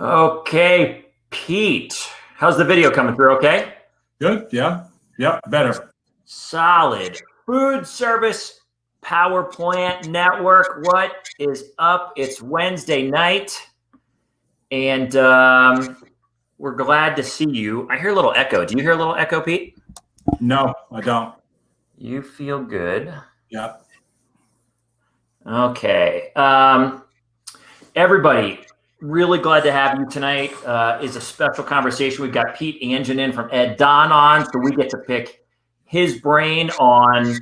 Okay, Pete, how's the video coming through? Okay. Good. Yeah. Yeah. Better. Solid. Food service power plant network. What is up? It's Wednesday night, and we're glad to see you. I hear a little echo. Do you hear a little echo, Pete? No, I don't. You feel good. Yeah. Okay. Everybody, really glad to have you tonight. Is a special conversation. We've got Pete Angenend from Ed Don on, so we get to pick his brain on,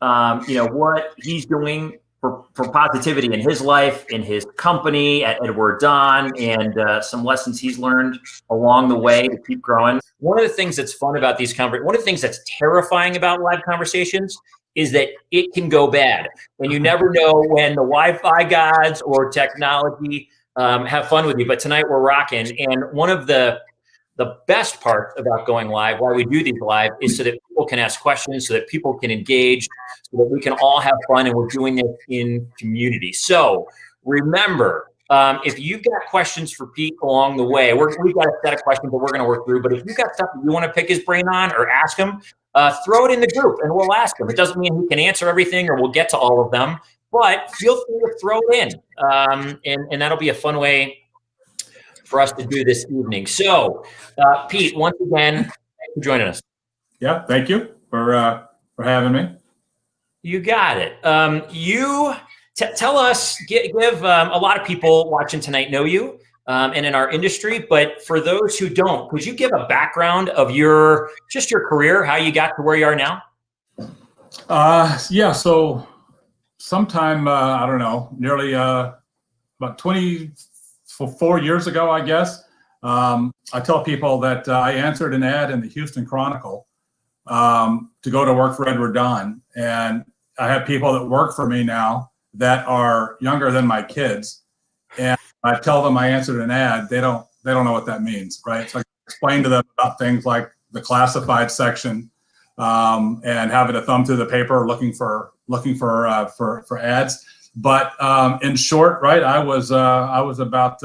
what he's doing for positivity in his life, in his company at Edward Don, and some lessons he's learned along the way to keep growing. One of the things that's fun about these one of the things that's terrifying about live conversations is that it can go bad, and you never know when the Wi-Fi gods or technology have fun with you. But tonight we're rocking, and one of the best part about going live, why we do these live, is so that people can ask questions, so that people can engage, so that we can all have fun, and we're doing it in community. So remember, if you've got questions for Pete along the way, we've got a set of questions that we're going to work through, but if you've got stuff that you want to pick his brain on or ask him, throw it in the group and we'll ask him. It doesn't mean he can answer everything or we'll get to all of them, but feel free to throw it in, and that'll be a fun way for us to do this evening. So, Pete, once again, thanks for joining us. Yeah. Thank you for having me. You got it. You tell us, give a lot of people watching tonight know you and in our industry, but for those who don't, could you give a background of your career, how you got to where you are now? Yeah. So sometime, I don't know, nearly about 24 years ago, I guess, I tell people that I answered an ad in the Houston Chronicle to go to work for Edward Don. And I have people that work for me now that are younger than my kids. And I tell them I answered an ad. They don't know what that means, right? So I explain to them about things like the classified section and having to thumb through the paper looking for ads. But in short, right, I was about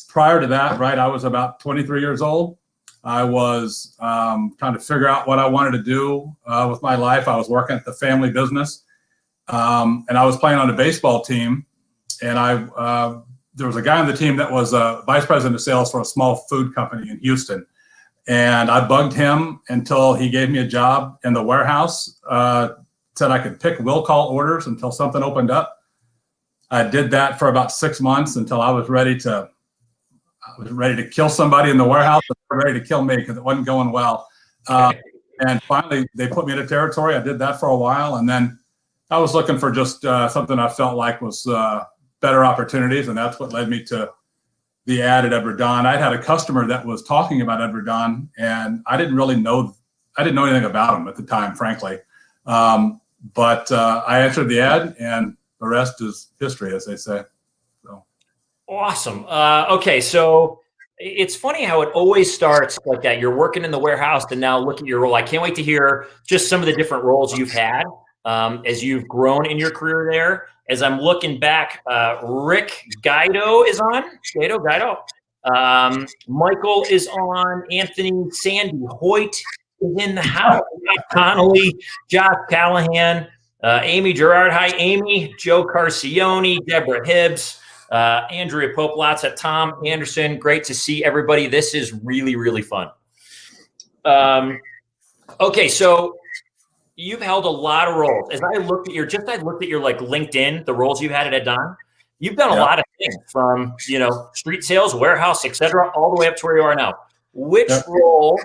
prior to that, right, I was about 23 years old. I was trying to figure out what I wanted to do with my life. I was working at the family business, and I was playing on a baseball team. And there was a guy on the team that was vice president of sales for a small food company in Houston. And I bugged him until he gave me a job in the warehouse, said I could pick will call orders until something opened up. I did that for about 6 months until I was ready to kill somebody in the warehouse, but they were ready to kill me because it wasn't going well. And finally, they put me in a territory. I did that for a while, and then I was looking for just something I felt like was better opportunities, and that's what led me to the ad at Edward Don. I'd had a customer that was talking about Edward Don, and I didn't know anything about him at the time, frankly. But I answered the ad, and the rest is history, as they say. So. Awesome. Okay, so it's funny how it always starts like that. You're working in the warehouse, and now look at your role. I can't wait to hear just some of the different roles you've had as you've grown in your career there. As I'm looking back, Rick Guido is on. Guido. Michael is on. Anthony Sandy Hoyt is in the house. Connolly, Josh Callahan, Amy Gerard. Hi, Amy. Joe Carcione, Deborah Hibbs, Andrea Pope, lots of Tom Anderson. Great to see everybody. This is really, really fun. Okay, so you've held a lot of roles. As I looked at your like LinkedIn, the roles you've had at Ed Don, you've done a lot of things from, street sales, warehouse, etc., all the way up to where you are now. Which role,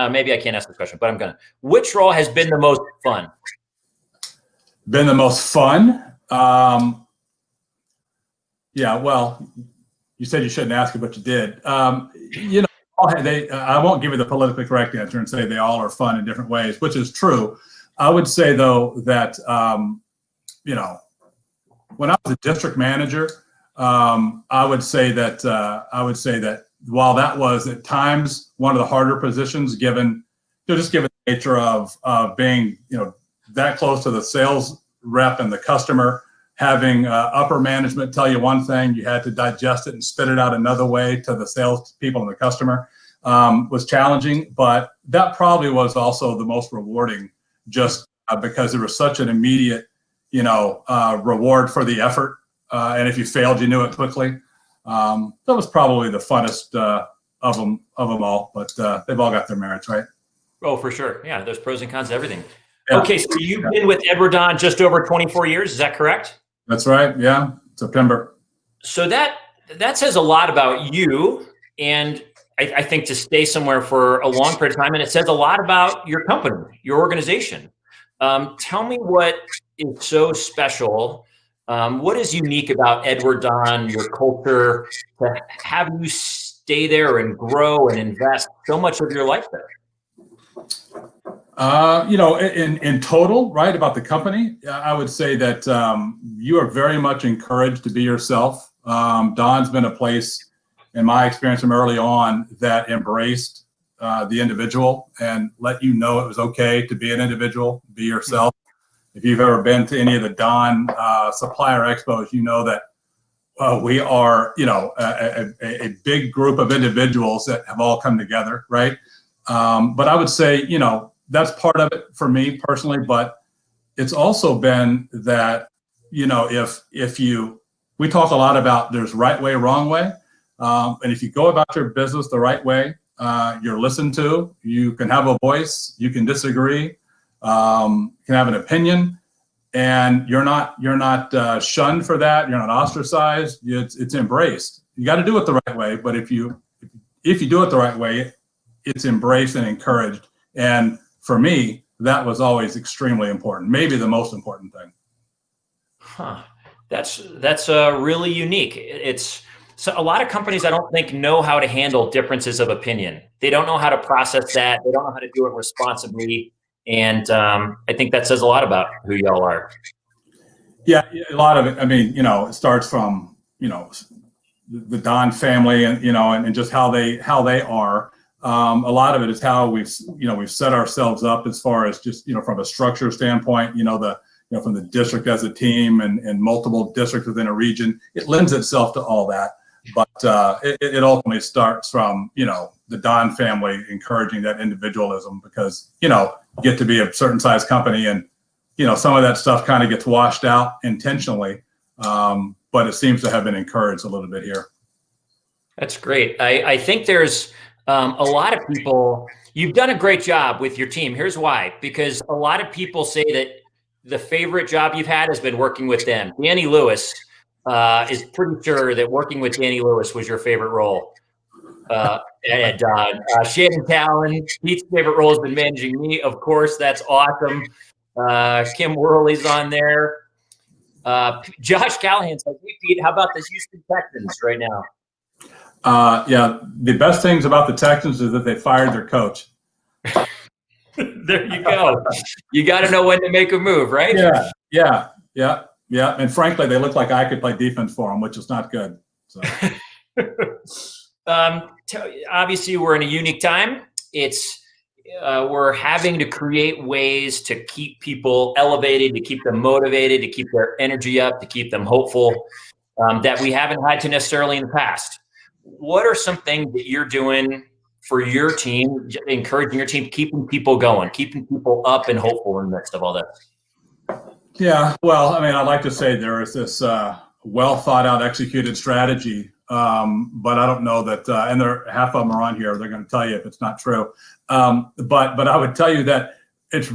maybe I can't ask this question, but which role has been the most fun? Been the most fun? Yeah, well, you said you shouldn't ask it, but you did. I won't give you the politically correct answer and say they all are fun in different ways, which is true. I would say, though, that, when I was a district manager, I would say that while that was at times one of the harder positions, given the nature of being, that close to the sales rep and the customer, having upper management tell you one thing, you had to digest it and spit it out another way to the sales people and the customer, was challenging. But that probably was also the most rewarding, just because there was such an immediate, reward for the effort. And if you failed, you knew it quickly. That was probably the funnest of them all. But they've all got their merits, right? Oh, for sure. Yeah, there's pros and cons to everything. Yeah. Okay, so you've been with Edward Don just over 24 years. Is that correct? That's right. Yeah, September. So that says a lot about you, and I think to stay somewhere for a long period of time, and it says a lot about your company, your organization. Tell me what is so special. What is unique about Edward Don, your culture, to have you stay there and grow and invest so much of your life there? In total, right, about the company, I would say that you are very much encouraged to be yourself. Don's been a place, in my experience from early on, that embraced the individual and let you know it was okay to be an individual, be yourself. If you've ever been to any of the Don supplier expos, you know that we are, a big group of individuals that have all come together, right? But I would say, that's part of it for me personally, but it's also been that, we talk a lot about there's right way, wrong way. And if you go about your business the right way, you're listened to, you can have a voice, you can disagree, can have an opinion, and you're not shunned for that. You're not ostracized. It's embraced. You got to do it the right way. But if you do it the right way, it's embraced and encouraged. And for me, that was always extremely important. Maybe the most important thing. Huh. That's really unique. So a lot of companies, I don't think, know how to handle differences of opinion. They don't know how to process that. They don't know how to do it responsibly. And I think that says a lot about who y'all are. Yeah, a lot of it. I mean, it starts from, the Don family and just how they are. A lot of it is how we've set ourselves up as far as just, from a structure standpoint, from the district as a team and multiple districts within a region. It lends itself to all that. But it ultimately starts from, the Don family encouraging that individualism because, you get to be a certain size company and, some of that stuff kind of gets washed out intentionally. But it seems to have been encouraged a little bit here. That's great. I think there's a lot of people, you've done a great job with your team. Here's why, because a lot of people say that the favorite job you've had has been working with them. Danny Lewis is pretty sure that working with Danny Lewis was your favorite role. And Shannon Callan, Pete's favorite role has been managing me. Of course, that's awesome. Kim Worley's on there. Josh Callahan says, "Hey, Pete, how about the Houston Texans right now?" Yeah, the best things about the Texans is that they fired their coach. There you go. You got to know when to make a move, right? Yeah. And frankly, they look like I could play defense for them, which is not good. So. Obviously, we're in a unique time. We're having to create ways to keep people elevated, to keep them motivated, to keep their energy up, to keep them hopeful, that we haven't had to necessarily in the past. What are some things that you're doing for your team, encouraging your team, keeping people going, keeping people up and hopeful in the midst of all that? Yeah, well, I mean, I'd like to say there is this well thought out, executed strategy, but I don't know that, and half of them are on here. They're going to tell you if it's not true. But I would tell you that it's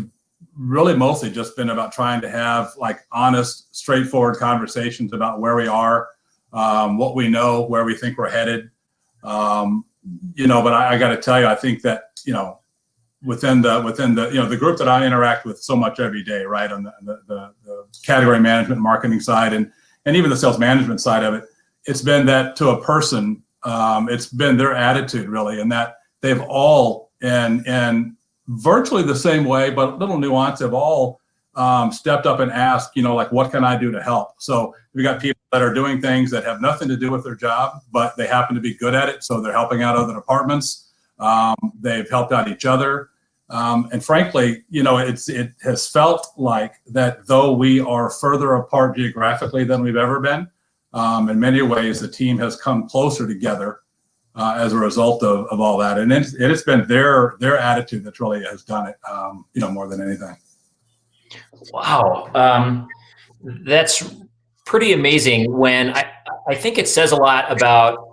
really mostly just been about trying to have like honest, straightforward conversations about where we are, what we know, where we think we're headed. But I got to tell you, I think that, within the the group that I interact with so much every day, right, on the category management, marketing side, and even the sales management side of it, it's been that to a person, it's been their attitude really, and that they've all in virtually the same way, but a little nuance, have all stepped up and asked, like, what can I do to help? So we got people that are doing things that have nothing to do with their job, but they happen to be good at it, so they're helping out other departments. They've helped out each other. And frankly, it has felt like that though we are further apart geographically than we've ever been, in many ways, the team has come closer together as a result of all that. And it's been their attitude that really has done it, more than anything. Wow. That's pretty amazing. When I think it says a lot about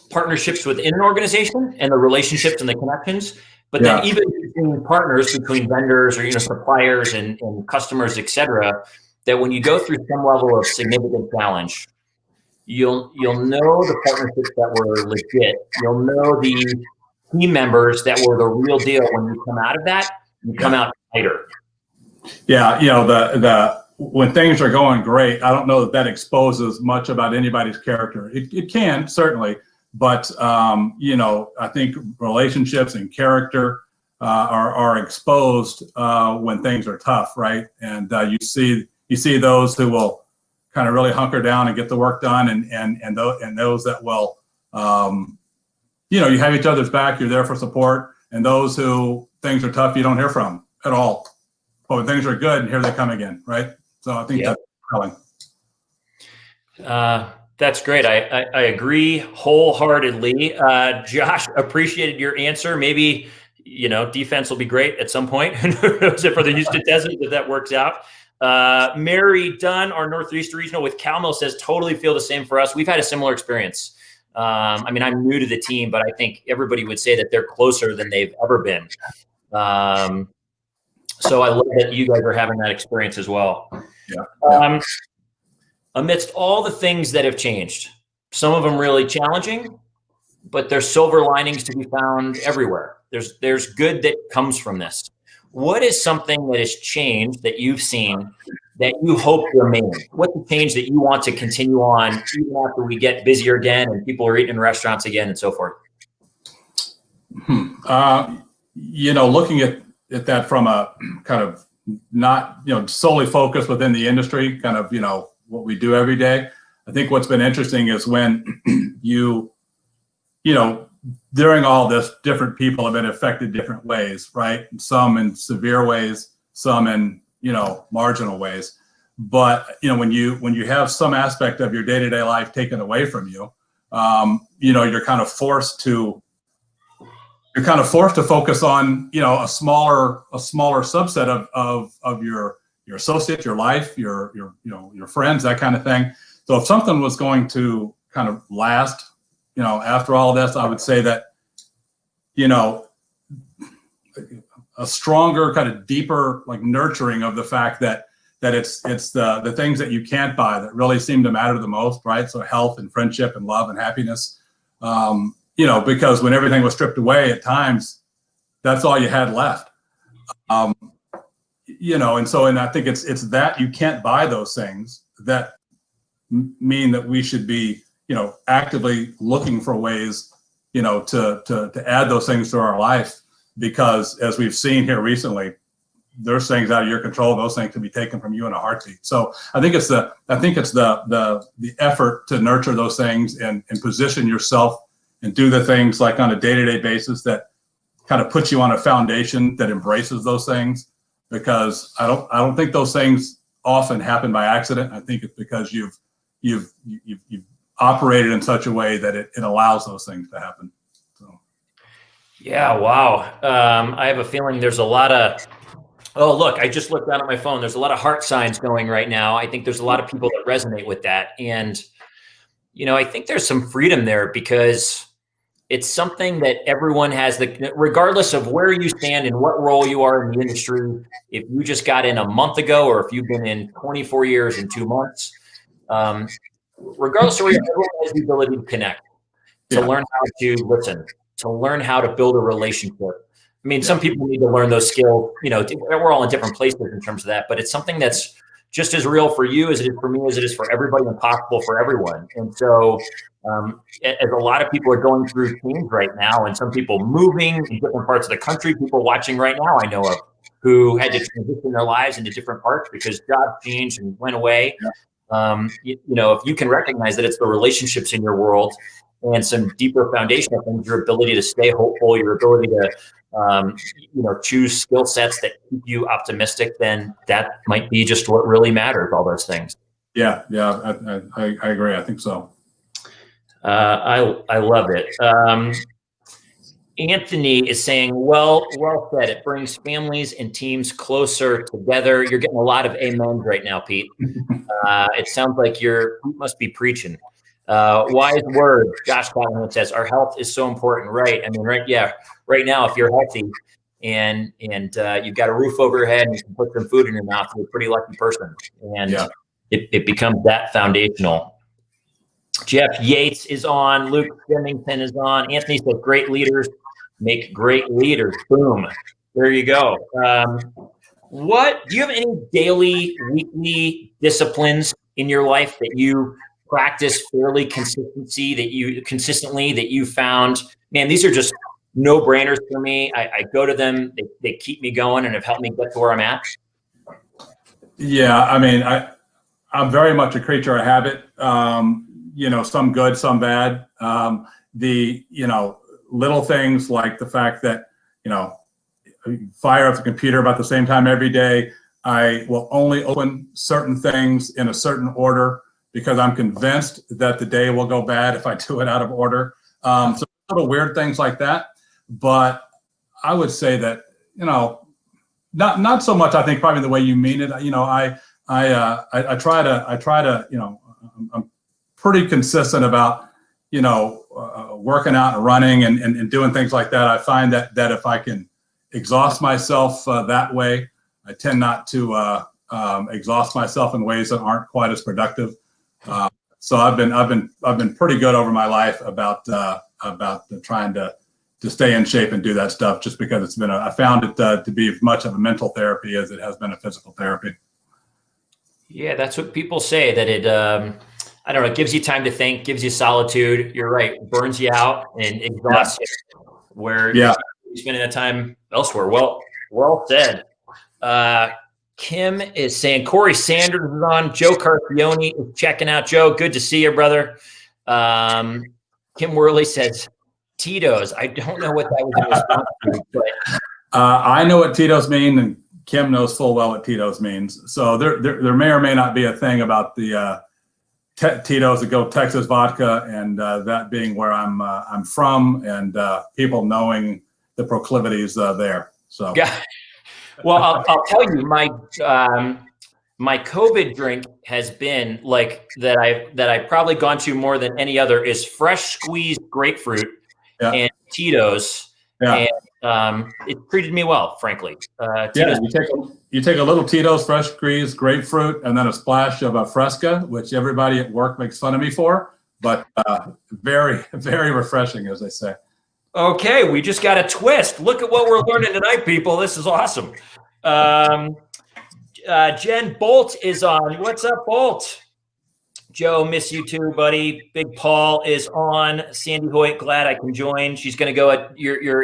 partnerships within an organization and the relationships and the connections, but then even between partners, between vendors or suppliers and customers, et cetera, that when you go through some level of significant challenge, you'll know the partnerships that were legit. You'll know the team members that were the real deal. When you come out of that, you come out tighter. Yeah, when things are going great, I don't know that exposes much about anybody's character. It can, certainly, but I think relationships and character are exposed when things are tough, right? And you see those who will kind of really hunker down and get the work done, and those that will, you have each other's back, you're there for support, and those who things are tough, you don't hear from at all. But when things are good, and here they come again, right? So I think that's telling. That's great. I agree wholeheartedly. Josh, appreciated your answer. Maybe, defense will be great at some point. Who knows for the Houston Texans if that works out. Mary Dunn, our Northeast Regional with Calmo, says totally feel the same for us. We've had a similar experience. I'm new to the team, but I think everybody would say that they're closer than they've ever been. So I love that you guys are having that experience as well. Yeah. Amidst all the things that have changed, some of them really challenging, but there's silver linings to be found everywhere. There's good that comes from this. What is something that has changed that you've seen that you hope to remain? What's the change that you want to continue on even after we get busier again and people are eating in restaurants again and so forth? Looking at that from a kind of not solely focused within the industry, kind of what we do every day. I think what's been interesting is when during all this, different people have been affected different ways, right? Some in severe ways, some in marginal ways. But when you have some aspect of your day-to-day life taken away from you, you're kind of forced to focus on a smaller subset of your associates, your life, your friends, that kind of thing. So if something was going to kind of last, after all of this, I would say that a stronger, kind of deeper, like nurturing of the fact that it's the things that you can't buy that really seem to matter the most, right? So health and friendship and love and happiness. Because when everything was stripped away at times, that's all you had left. And I think it's that you can't buy those things that mean that we should be, actively looking for ways, to add those things to our life, because as we've seen here recently, there's things out of your control. Those things can be taken from you in a heartbeat. So I think it's the effort to nurture those things and position yourself and do the things like on a day-to-day basis that kind of puts you on a foundation that embraces those things, because I don't think those things often happen by accident. I think it's because you've operated in such a way that it allows those things to happen. So. Yeah, wow. I have a feeling there's a lot of, oh, look, I just looked down at my phone. There's a lot of heart signs going right now. I think there's a lot of people that resonate with that. And, I think there's some freedom there, because it's something that everyone has, regardless of where you stand and what role you are in the industry, if you just got in a month ago, or if you've been in 24 years and 2 months, regardless of where you are, everyone has the ability to connect, to learn how to listen, to learn how to build a relationship. I mean, some people need to learn those skills, we're all in different places in terms of that, but it's something that's just as real for you as it is for me, as it is for everybody, and possible for everyone. And so as a lot of people are going through change right now, and some people moving in different parts of the country, people watching right now I know of who had to transition their lives into different parts because jobs changed and went away. If you can recognize that it's the relationships in your world and some deeper foundational things, your ability to stay hopeful, your ability to choose skill sets that keep you optimistic, then that might be just what really matters, all those things. Yeah, I agree. I think so. I love it. Anthony is saying, well said. It brings families and teams closer together. You're getting a lot of amens right now, Pete. It sounds like you must be preaching. Wise word. Josh Collins says, our health is so important, right? I mean, right now, if you're healthy and you've got a roof over your head and you can put some food in your mouth, you're a pretty lucky person. And it becomes that foundational. Jeff Yates is on. Luke Remington is on. Anthony said, great leaders make great leaders. Boom. There you go. Do you have any daily, weekly disciplines in your life that you practice fairly consistently that you found, man, these are just no-brainers for me. I go to them, they keep me going and have helped me get to where I'm at? Yeah, I mean, I'm very much a creature of habit. Some good, some bad. Little things like the fact that, fire up the computer about the same time every day. I will only open certain things in a certain order because I'm convinced that the day will go bad if I do it out of order. So little weird things like that. But I would say that, not so much, I think, probably the way you mean it. I try to, I'm pretty consistent about, working out and running and doing things like that. I find that if I can exhaust myself that way, I tend not to exhaust myself in ways that aren't quite as productive. So I've been pretty good over my life about trying to stay in shape and do that stuff, just because I found it to be as much of a mental therapy as it has been a physical therapy. Yeah, that's what people say, that it, I don't know, it gives you time to think, gives you solitude. You're right, burns you out and exhausts you, where you're spending that time elsewhere. Well said. Kim is saying, Corey Sanders is on. Joe Carpione is checking out. Joe, good to see you, brother. Kim Worley says, Tito's. I don't know what that was in response to, but I know what Tito's mean, and Kim knows full well what Tito's means. So there may or may not be a thing about the Tito's that go Texas vodka, and that being where I'm from, and people knowing the proclivities there. So yeah. Well, I'll tell you, my COVID drink has been like that I've probably gone to more than any other is fresh squeezed grapefruit and Tito's. Yeah. And it treated me well, frankly. Tito's. You take a little Tito's fresh squeezed grapefruit and then a splash of a Fresca, which everybody at work makes fun of me for, but very, very refreshing, as they say. Okay, we just got a twist. Look at what we're learning tonight, people. This is awesome. Jen Bolt is on. What's up, Bolt? Joe, miss you too, buddy. Big Paul is on. Sandy Hoyt, glad I can join. She's going to go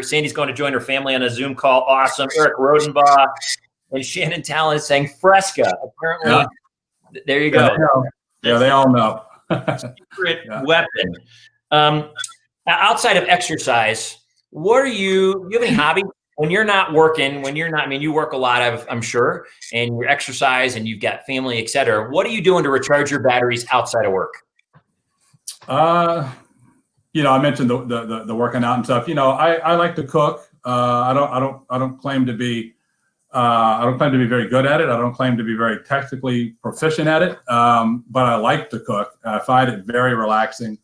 Sandy's going to join her family on a Zoom call. Awesome. Eric Rodenbach and Shannon Talon is saying Fresca. Apparently, there you go. Yeah, they all know. Secret weapon. Outside of exercise, do you have any hobby? When you're not working, you work a lot, I'm sure, and you exercise and you've got family, et cetera. What are you doing to recharge your batteries outside of work? I mentioned the working out and stuff. I like to cook. I don't claim to be very good at it. I don't claim to be very technically proficient at it. But I like to cook. I find it very relaxing.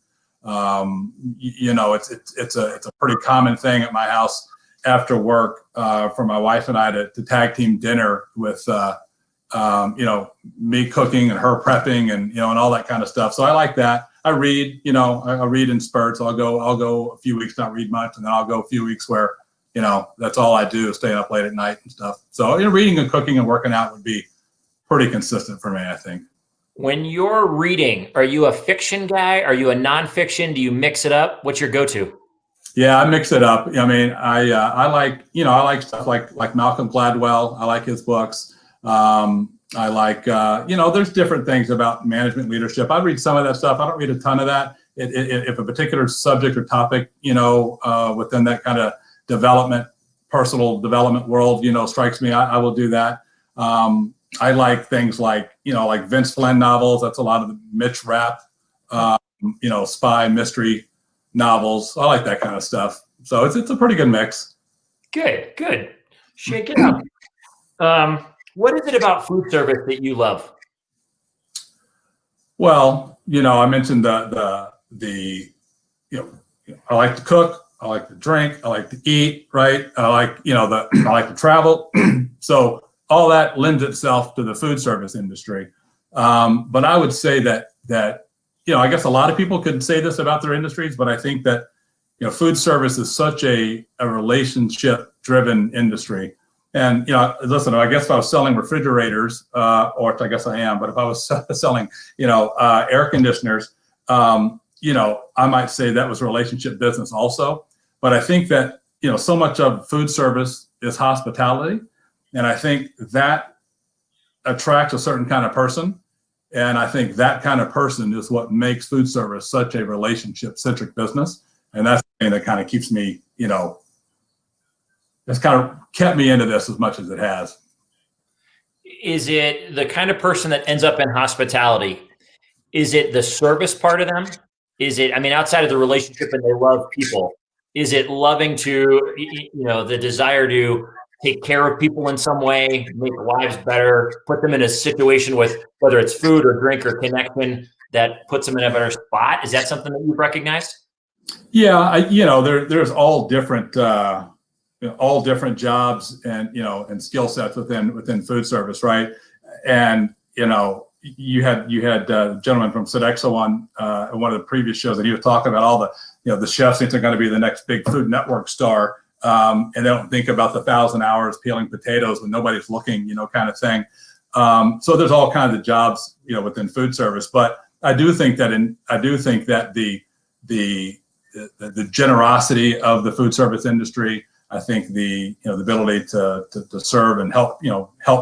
It's a pretty common thing at my house after work for my wife and I to tag team dinner with me cooking and her prepping and all that kind of stuff. So I like that. I read, I read in spurts. I'll go a few weeks not read much, and then I'll go a few weeks where that's all I do, staying up late at night and stuff. So reading and cooking and working out would be pretty consistent for me, I think. When you're reading, are you a fiction guy? Are you a nonfiction? Do you mix it up? What's your go-to? Yeah, I mix it up. I mean, I like stuff like Malcolm Gladwell. I like his books. I like, there's different things about management leadership. I read some of that stuff. I don't read a ton of that. If a particular subject or topic, within that kind of development personal development world, strikes me, I will do that. I like things like, like Vince Flynn novels. That's a lot of the Mitch Rapp, spy mystery novels. I like that kind of stuff. So it's a pretty good mix. Good, good. Shake it up. What is it about food service that you love? Well, I mentioned I like to cook, I like to drink, I like to eat, right? I like, I like to travel. So all that lends itself to the food service industry. But I would say that, I guess a lot of people could say this about their industries, but I think that, food service is such a relationship driven industry. And, listen, I guess if I was selling refrigerators, or I guess I am, but if I was selling, air conditioners, I might say that was relationship business also. But I think that, so much of food service is hospitality. And I think that attracts a certain kind of person. And I think that kind of person is what makes food service such a relationship centric business. And that's the thing that kind of keeps me, that's kind of kept me into this as much as it has. Is it the kind of person that ends up in hospitality? Is it the service part of them? Is it, outside of the relationship and they love people, is it loving to, the desire to take care of people in some way, make lives better, put them in a situation with whether it's food or drink or connection that puts them in a better spot? Is that something that you've recognized? Yeah, there's all different jobs and and skill sets within food service, right? And you had a gentleman from Sodexo on one of the previous shows, and he was talking about all the the chefs think they're going to be the next big Food Network star, and they don't think about the 1,000 hours peeling potatoes when nobody's looking, kind of thing. So there's all kinds of jobs within food service, but I do think that the generosity of the food service industry, I think the ability to serve and help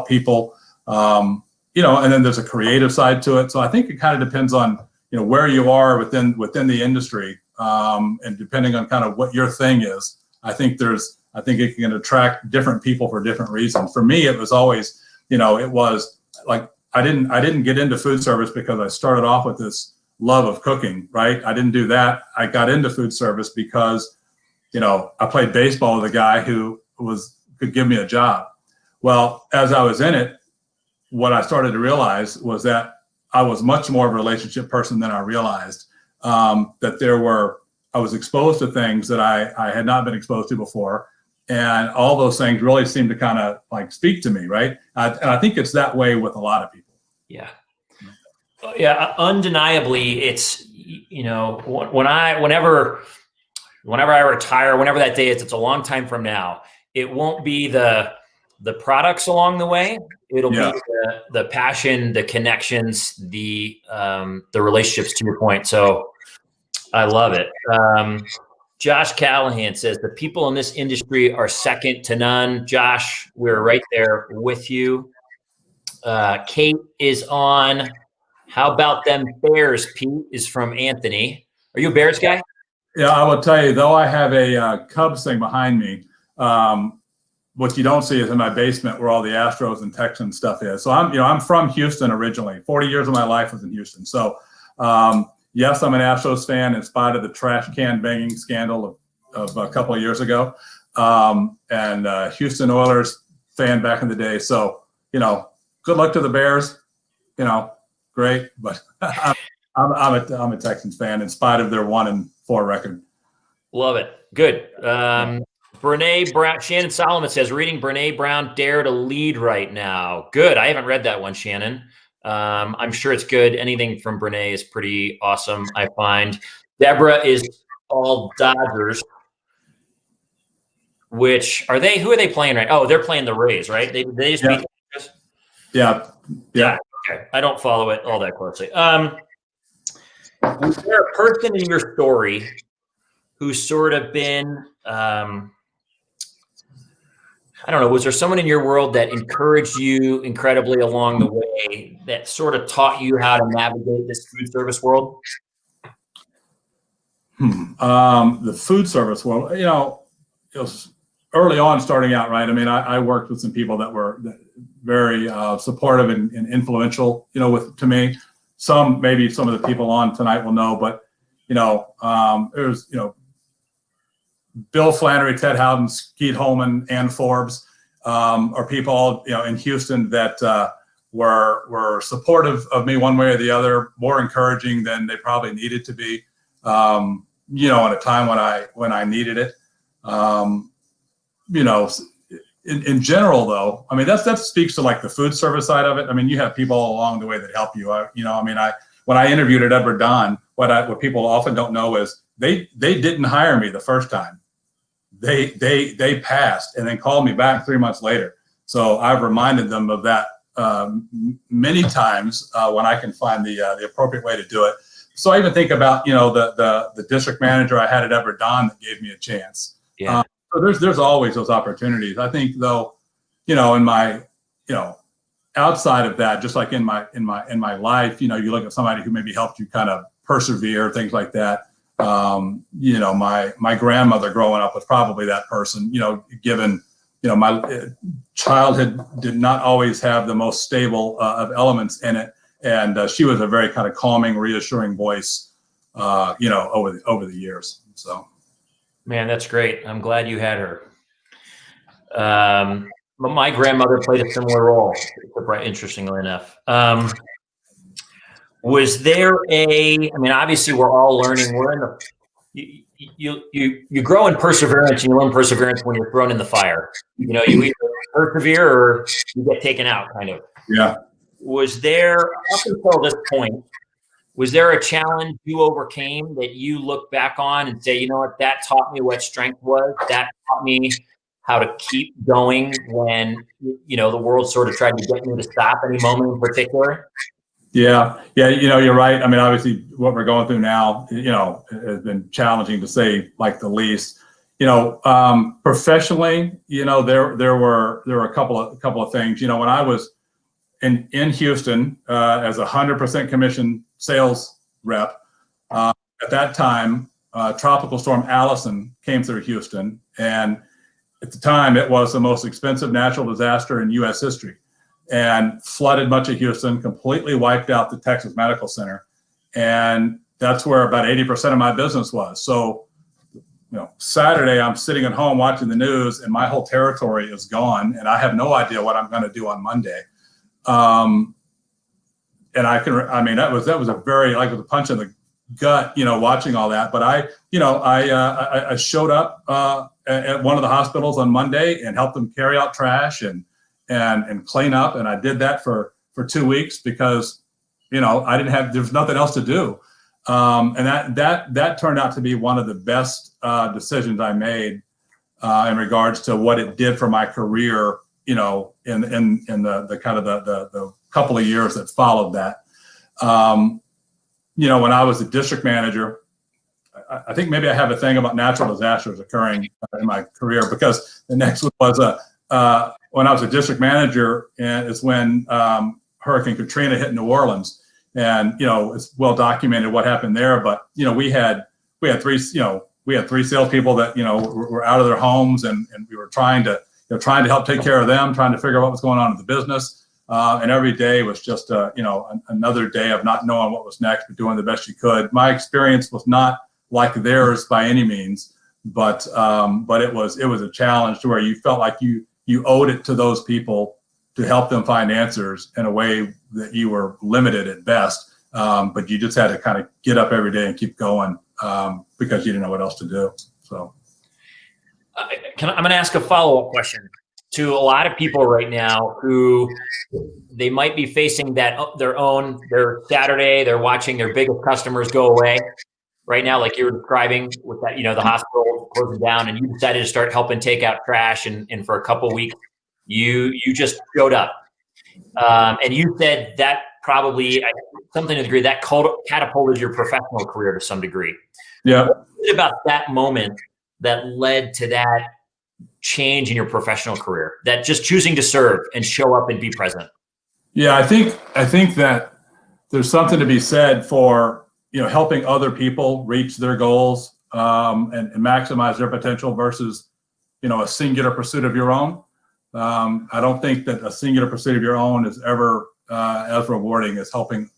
people, and then there's a creative side to it. So I think it kind of depends on where you are within the industry, and depending on kind of what your thing is. I think it can attract different people for different reasons. For me, it was always it was like I didn't get into food service because I started off with this love of cooking, right? I didn't do that. I got into food service because I played baseball with a guy who could give me a job. Well, as I was in it, what I started to realize was that I was much more of a relationship person than I realized. That I was exposed to things that I had not been exposed to before. And all those things really seemed to kind of like speak to me, right? And I think it's that way with a lot of people. Yeah. Yeah, undeniably, it's, whenever I retire, whenever that day is, it's a long time from now. It won't be the products along the way. It'll be the passion, the connections, the relationships, to your point. So I love it. Josh Callahan says the people in this industry are second to none. Josh, we're right there with you. Kate is on. How about them Bears, Pete, is from Anthony. Are you a Bears guy? Yeah, I will tell you, though I have a Cubs thing behind me, what you don't see is in my basement where all the Astros and Texans stuff is. So I'm from Houston originally. 40 years of my life was in Houston. So yes, I'm an Astros fan in spite of the trash can banging scandal of a couple of years ago, and Houston Oilers fan back in the day. So good luck to the Bears. Great, but I'm a Texans fan in spite of their 1-4 record. Love it. Good. Brene Brown, Shannon Solomon says, reading Brene Brown, Dare to Lead right now. Good. I haven't read that one, Shannon. I'm sure it's good. Anything from Brene is pretty awesome, I find. Deborah is all Dodgers. Who are they playing right? Oh, they're playing the Rays, right? They just beat the Rays? Yeah. Okay. I don't follow it all that closely. Was there a person in your story who's sort of been, I don't know, was there someone in your world that encouraged you incredibly along the way that sort of taught you how to navigate this food service world? The food service world, early on starting out, right? I mean, I worked with some people that were very supportive and influential, to me. Maybe some of the people on tonight will know, but, it was, Bill Flannery, Ted Howden, Skeet Holman, Ann Forbes, are people, in Houston that were supportive of me one way or the other, more encouraging than they probably needed to be, at a time when I needed it. In general, though, I mean, that speaks to like the food service side of it. I mean, you have people along the way that help you. When I interviewed at Edward Don, what people often don't know is they didn't hire me the first time. They passed and then called me back 3 months later. So I've reminded them of that many times when I can find the appropriate way to do it. So I even think about the district manager I had at Edward Don that gave me a chance. Yeah. So there's always those opportunities. I think though, in my outside of that, just like in my life, you look at somebody who maybe helped you kind of persevere, things like that. My grandmother growing up was probably that person, given, my childhood did not always have the most stable of elements in it. And she was a very kind of calming, reassuring voice, over the years. So. Man, that's great. I'm glad you had her. But my grandmother played a similar role, interestingly enough. Was there I mean, obviously we're all learning, you grow in perseverance, and you learn perseverance when you're thrown in the fire. You either persevere or you get taken out, kind of. Yeah. Was there, up until this point, was there a challenge you overcame that you look back on and say, you know what, that taught me what strength was, that taught me how to keep going when, the world sort of tried to get me to stop any moment in particular? Yeah, you're right. I mean, obviously, what we're going through now, has been challenging to say like the least. Professionally, there were a couple of things. When I was in Houston as a 100% commission sales rep, at that time, Tropical Storm Allison came through Houston, and at the time, it was the most expensive natural disaster in U.S. history, and flooded much of Houston, completely wiped out the Texas Medical Center. And that's where about 80% of my business was. So, Saturday, I'm sitting at home watching the news and my whole territory is gone and I have no idea what I'm going to do on Monday. And that was a very, like with a punch in the gut, watching all that. But I showed up at one of the hospitals on Monday and helped them carry out trash and clean up. And I did that for 2 weeks because, there was nothing else to do. And that turned out to be one of the best decisions I made in regards to what it did for my career, in the kind of the couple of years that followed that. When I was a district manager, I think maybe I have a thing about natural disasters occurring in my career, because the next one was when I was a district manager, and it's when Hurricane Katrina hit New Orleans, and it's well documented what happened there. But we had three salespeople that were out of their homes, and we were trying to help take care of them, trying to figure out what was going on in the business. And every day was just another day of not knowing what was next, but doing the best you could. My experience was not like theirs by any means, but it was a challenge to where you felt like you owed it to those people to help them find answers in a way that you were limited at best. But you just had to kind of get up every day and keep going because you didn't know what else to do. So, I'm going to ask a follow-up question to a lot of people right now who they might be facing their Saturday, they're watching their biggest customers go away right now, like you were describing with that, the hospital closing down, and you decided to start helping take out trash, and for a couple of weeks, you just showed up. And you said that probably, something to the degree, that catapulted your professional career to some degree. Yeah. What is it about that moment that led to that change in your professional career, that just choosing to serve and show up and be present? Yeah, I think that there's something to be said for, helping other people reach their goals and maximize their potential versus a singular pursuit of your own. I don't think that a singular pursuit of your own is ever as rewarding as helping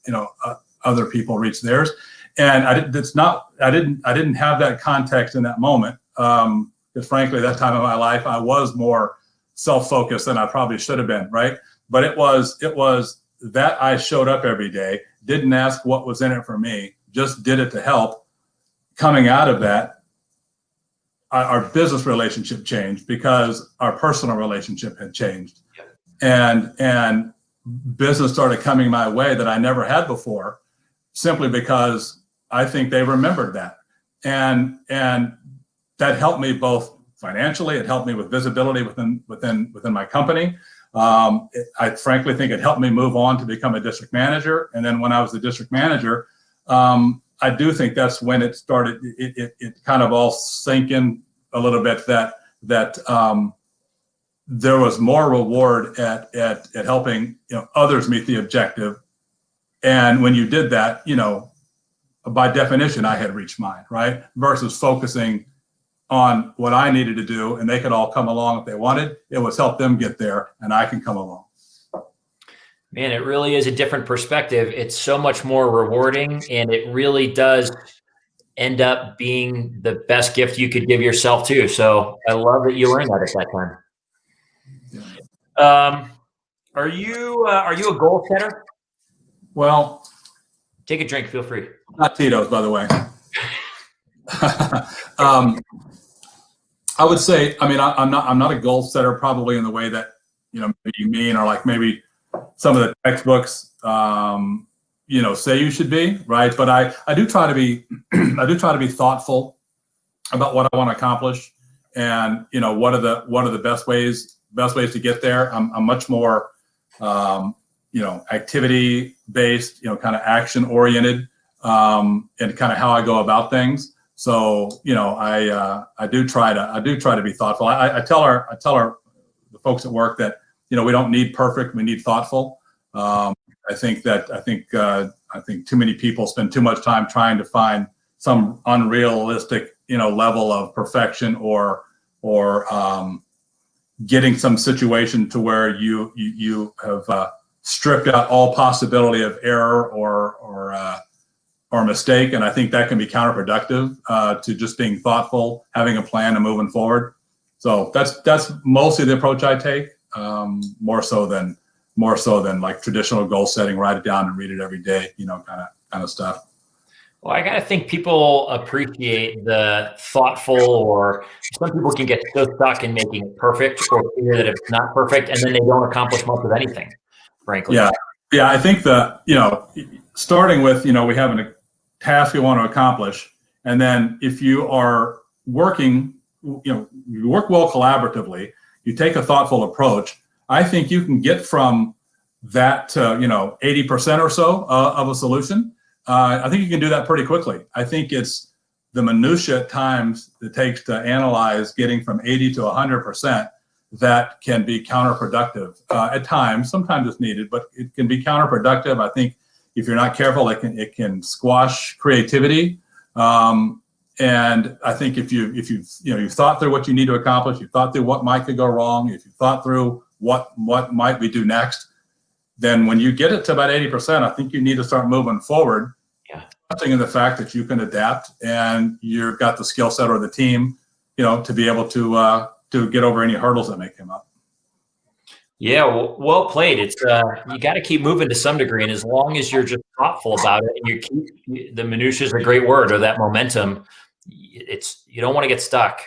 other people reach theirs. And I didn't have that context in that moment, because frankly, that time of my life, I was more self-focused than I probably should have been, right? But it was that I showed up every day, didn't ask what was in it for me, just did it to help. Coming out of that, our business relationship changed because our personal relationship had changed, and business started coming my way that I never had before, simply because I think they remembered that, and that helped me both financially. It helped me with visibility within my company. I frankly think it helped me move on to become a district manager, and then when I was the district manager, I do think that's when it started. It kind of all sank in a little bit that there was more reward at helping others meet the objective, and when you did that, by definition, I had reached mine, right? Versus focusing on what I needed to do, and they could all come along if they wanted. It was help them get there, and I can come along. Man, it really is a different perspective. It's so much more rewarding, and it really does end up being the best gift you could give yourself too. So I love that you learned that at that time. Are you a goal setter? Well, take a drink. Feel free. Not Tito's, by the way. I would say, I'm not a goal setter probably in the way that maybe you mean, or like maybe some of the textbooks say you should be, right? But I do try to be thoughtful about what I want to accomplish, and what are the best ways to get there. I'm much more activity based, kind of action oriented, and kind of how I go about things. So I do try to be thoughtful. I tell the folks at work that we don't need perfect, we need thoughtful. I think too many people spend too much time trying to find some unrealistic level of perfection, or getting some situation to where you have stripped out all possibility of error or mistake. And I think that can be counterproductive to just being thoughtful, having a plan, and moving forward. So that's mostly the approach I take, more so than like traditional goal setting, write it down and read it every day, kind of stuff. Well, I gotta think people appreciate the thoughtful, or some people can get so stuck in making it perfect, or fear that it's not perfect, and then they don't accomplish much of anything, frankly. Yeah. I think starting with, we have a task we want to accomplish, and then if you are working, you work well collaboratively, you take a thoughtful approach, I think you can get from that to 80% or so of a solution. I think you can do that pretty quickly. I think it's the minutia at times it takes to analyze getting from 80 to 100% that can be counterproductive at times. Sometimes it's needed, but it can be counterproductive. I think if you're not careful, it can squash creativity. And I think if you've thought through what you need to accomplish, you've thought through what might could go wrong, if you thought through what might we do next, then when you get it to about 80%, I think you need to start moving forward. Yeah. Trusting in the fact that you can adapt, and you've got the skill set or the team, to be able to get over any hurdles that may come up. Yeah, well played. It's you got to keep moving to some degree, and as long as you're just thoughtful about it, and you keep the minutiae is a great word, or that momentum, you don't want to get stuck.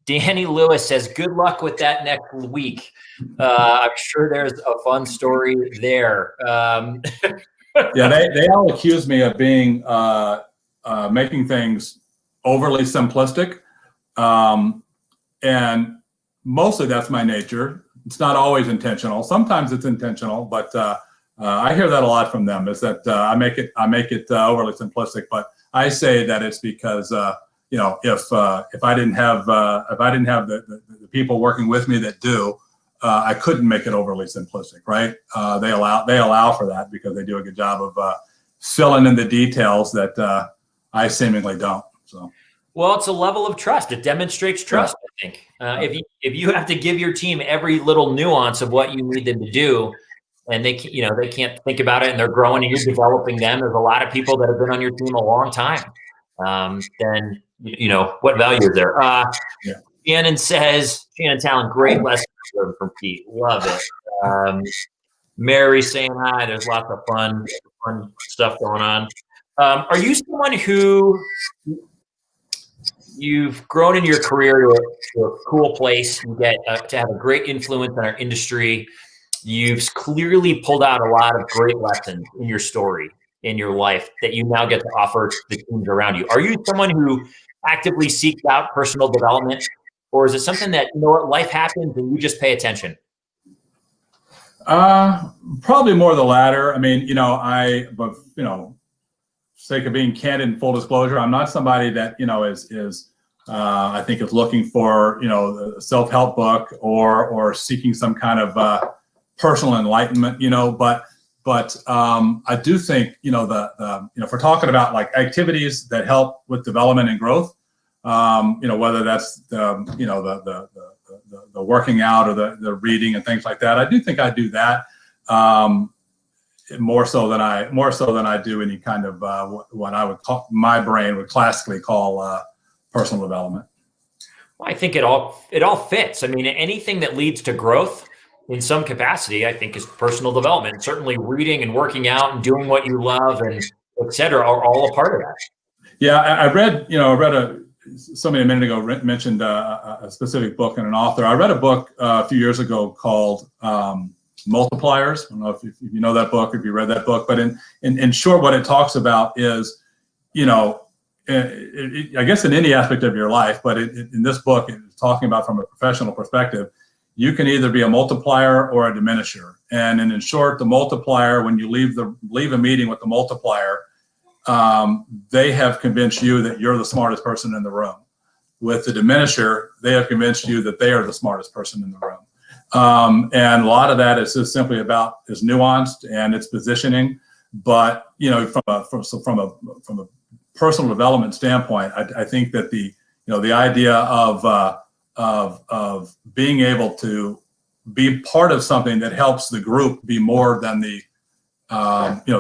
Danny Lewis says, "Good luck with that next week." I'm sure there's a fun story there. Yeah, they all accuse me of being making things overly simplistic, and mostly that's my nature. It's not always intentional. Sometimes it's intentional, but I hear that a lot from them. Is that I make it overly simplistic? But I say that it's because if I didn't have the people working with me that do, I couldn't make it overly simplistic, right? They allow for that because they do a good job of filling in the details that I seemingly don't. So. Well, it's a level of trust. It demonstrates trust. think. If you have to give your team every little nuance of what you need them to do, and they can't think about it, and they're growing, and you're developing them. There's a lot of people that have been on your team a long time. Then what value is there? Shannon says, Shannon Talon, great lesson from Pete. Love it. Mary saying hi. There's lots of fun stuff going on. Are you someone who you've grown in your career to a cool place? You get to have a great influence in our industry. You've clearly pulled out a lot of great lessons in your story, in your life, that you now get to offer to the teams around you. Are you someone who actively seeks out personal development, or is it something that, life happens and you just pay attention? Probably more the latter. I mean, sake of being candid and full disclosure, I'm not somebody that, I think is looking for, a self-help book or seeking some kind of personal enlightenment, but I do think, if we're talking about like activities that help with development and growth, whether that's the working out or the reading and things like that, I do think I do that more so than I do any kind of what I would call, my brain would classically call personal development. Well, I think it all fits. I mean, anything that leads to growth in some capacity, I think, is personal development. Certainly reading and working out and doing what you love and et cetera are all a part of that. Yeah, I read somebody a minute ago mentioned a specific book and an author. I read a book a few years ago called Multipliers. I don't know if you know that book, if you read that book, but in short, what it talks about is, I guess in any aspect of your life, but in this book, it's talking about from a professional perspective, you can either be a multiplier or a diminisher. And in short, the multiplier, when you leave a meeting with the multiplier, they have convinced you that you're the smartest person in the room. With the diminisher, they have convinced you that they are the smartest person in the room. And a lot of that is just simply is nuanced and it's positioning. But from a personal development standpoint, I think that the idea of being able to be part of something that helps the group be more than the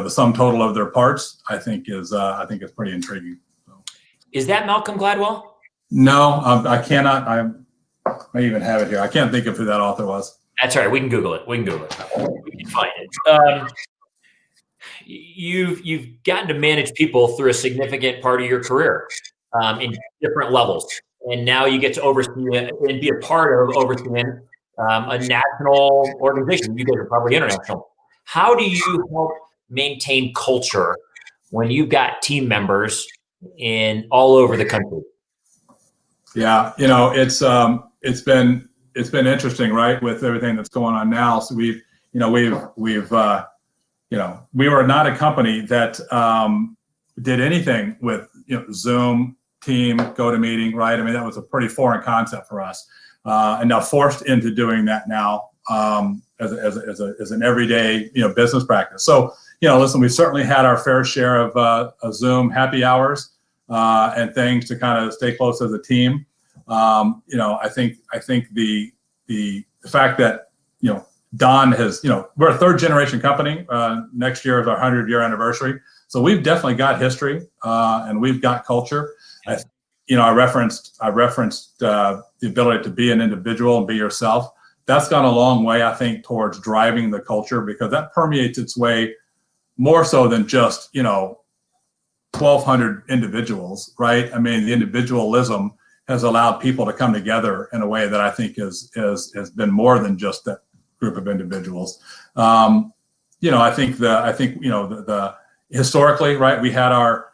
sum total of their parts, I think is pretty intriguing. So. Is that Malcolm Gladwell? No, I cannot. I may even have it here. I can't think of who that author was. That's all right. We can Google it. We can find it. You've gotten to manage people through a significant part of your career in different levels, and now you get to oversee and be a part of overseeing a national organization. You guys are probably international. How do you help maintain culture when you've got team members all over the country? Yeah, it's been interesting, right, with everything that's going on now. So we were not a company that did anything with Zoom, Team, GoToMeeting, right? I mean, that was a pretty foreign concept for us, and now forced into doing that now as an everyday business practice. So listen, we certainly had our fair share of Zoom happy hours and things to kind of stay close as a team. I think the fact that Don has we're a third generation company. Next year is our 100-year anniversary, so we've definitely got history and we've got culture. I referenced the ability to be an individual and be yourself. That's gone a long way, I think, towards driving the culture, because that permeates its way more so than just 1,200 individuals, right? I mean, the individualism has allowed people to come together in a way that I think has been more than just that group of individuals. I think the historically, right, we had our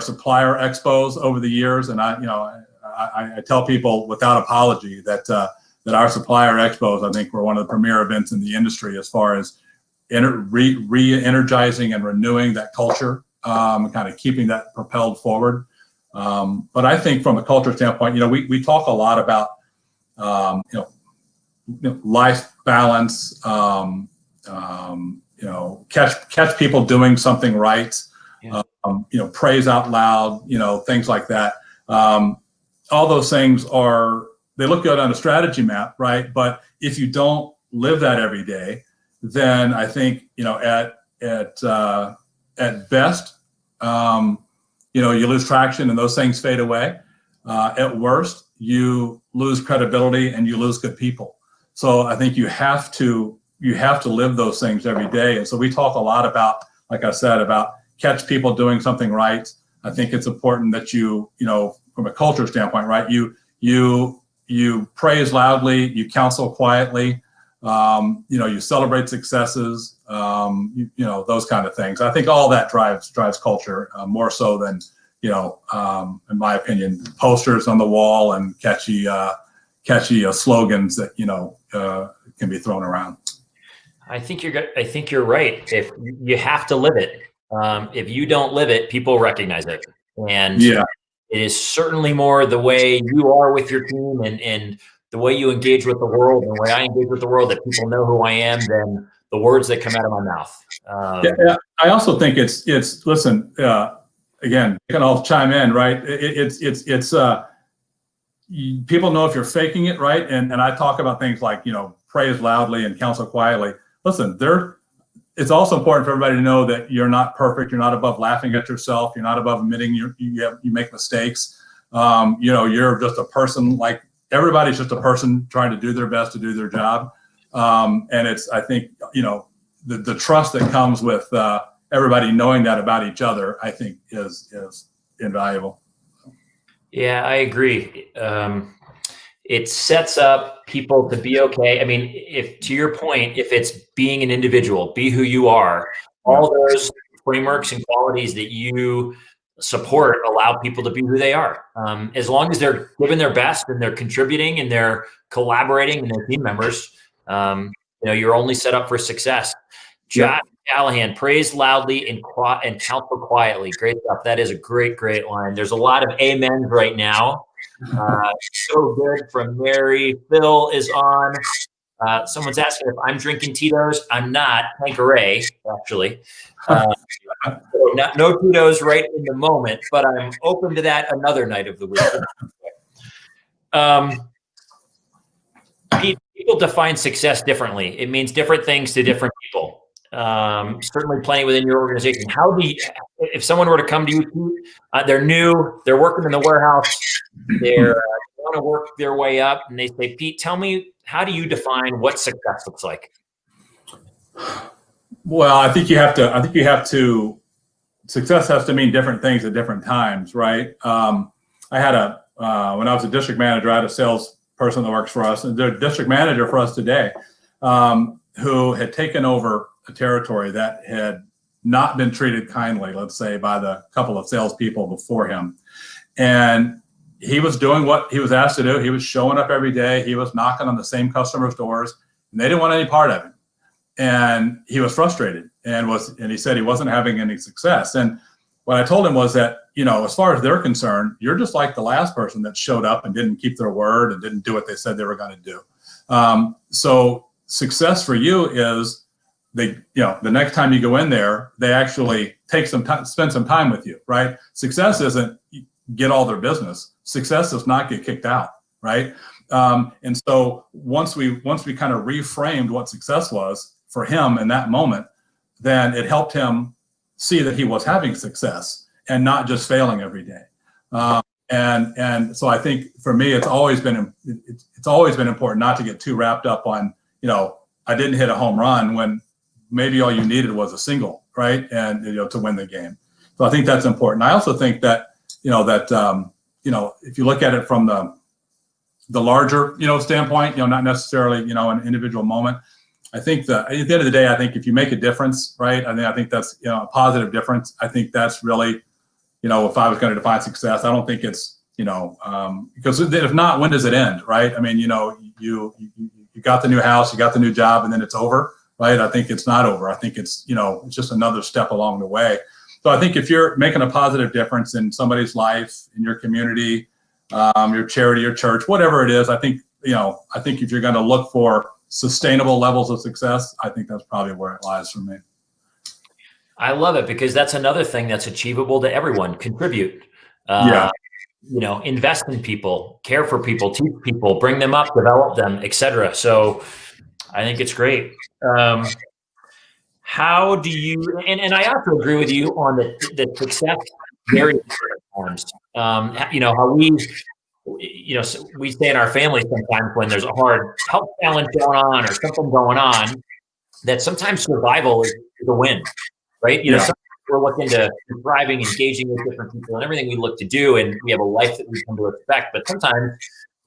supplier expos over the years, and I tell people without apology that our supplier expos, I think, were one of the premier events in the industry as far as re-energizing and renewing that culture, and kind of keeping that propelled forward. But I think from a culture standpoint, we talk a lot about life balance, catch people doing something right, praise out loud, things like that. All those things they look good on a strategy map, right? But if you don't live that every day, then I think, at best, you lose traction and those things fade away. At worst, you lose credibility and you lose good people. So I think you have to live those things every day. And so we talk a lot about, like I said, about catch people doing something right. I think it's important that from a culture standpoint, right? You praise loudly, you counsel quietly, you celebrate successes, those kind of things. I think all that drives culture more so than, in my opinion, posters on the wall and catchy slogans that, can be thrown around. I think you're right. If you have to live it, if you don't live it, people recognize it. And yeah, it is certainly more the way you are with your team and the way you engage with the world and the way I engage with the world, that people know who I am, than the words that come out of my mouth. Yeah. I also think it's listen, again, you can all chime in, right? People know if you're faking it, right? And I talk about things like, praise loudly and counsel quietly. Listen, it's also important for everybody to know that you're not perfect. You're not above laughing at yourself. You're not above admitting you make mistakes. You're just a person. Like, everybody's just a person trying to do their best to do their job. And I think, the trust that comes with everybody knowing that about each other, I think is invaluable. Yeah, I agree. It sets up people to be okay. I mean, to your point, if it's being an individual, be who you are, all those frameworks and qualities that you support allow people to be who they are. As long as they're giving their best and they're contributing and they're collaborating and they're team members, you're only set up for success. Josh Callahan, praise loudly and counsel quietly. Great stuff. That is a great, great line. There's a lot of amens right now. So good from Mary. Phil is on. Someone's asking if I'm drinking Tito's. I'm not. Tanqueray, actually. No Tito's right in the moment, but I'm open to that another night of the week. People define success differently. It means different things to different people. Certainly plenty within your organization. If someone were to come to you, they're new, they're working in the warehouse, they want to work their way up, and they say, Pete, tell me, how do you define what success looks like? Well, I think you have to, success has to mean different things at different times, right? I had when I was a district manager, I had a salesperson that works for us, and they're a district manager for us today, who had taken over a territory that had not been treated kindly, let's say, by the couple of salespeople before him. And he was doing what he was asked to do. He was showing up every day. He was knocking on the same customers' doors, and they didn't want any part of it. And he was frustrated and he said he wasn't having any success. And what I told him was that, as far as they're concerned, you're just like the last person that showed up and didn't keep their word and didn't do what they said they were going to do. So success for you is the next time you go in there, they actually take some time, spend some time with you, right? Success isn't get all their business. Success does not get kicked out, right? And so once we kind of reframed what success was for him in that moment, then it helped him see that he was having success and not just failing every day. And so I think for me, it's always been important not to get too wrapped up on, I didn't hit a home run when maybe all you needed was a single, right? And to win the game. So I think that's important. I also think that if you look at it from the larger standpoint, not necessarily an individual moment. I think that at the end of the day, I think if you make a difference, right? I think that's a positive difference. I think that's really, if I was going to define success, I don't think it's because if not, when does it end, right? I mean, you got the new house, you got the new job, and then it's over, right? I think it's not over. I think it's it's just another step along the way. So I think if you're making a positive difference in somebody's life, in your community, your charity, your church, whatever it is, I think if you're going to look for sustainable levels of success, I think that's probably where it lies for me. I love it because that's another thing that's achievable to everyone. Contribute. invest in people, care for people, teach people, bring them up, develop them, etc. So I think it's great. How do you, and I also agree with you on the success varies at times. How we say in our family sometimes when there's a hard health challenge going on or something going on, that sometimes survival is a win, right? Sometimes we're looking to thriving, engaging with different people and everything we look to do, and we have a life that we come to expect. But sometimes,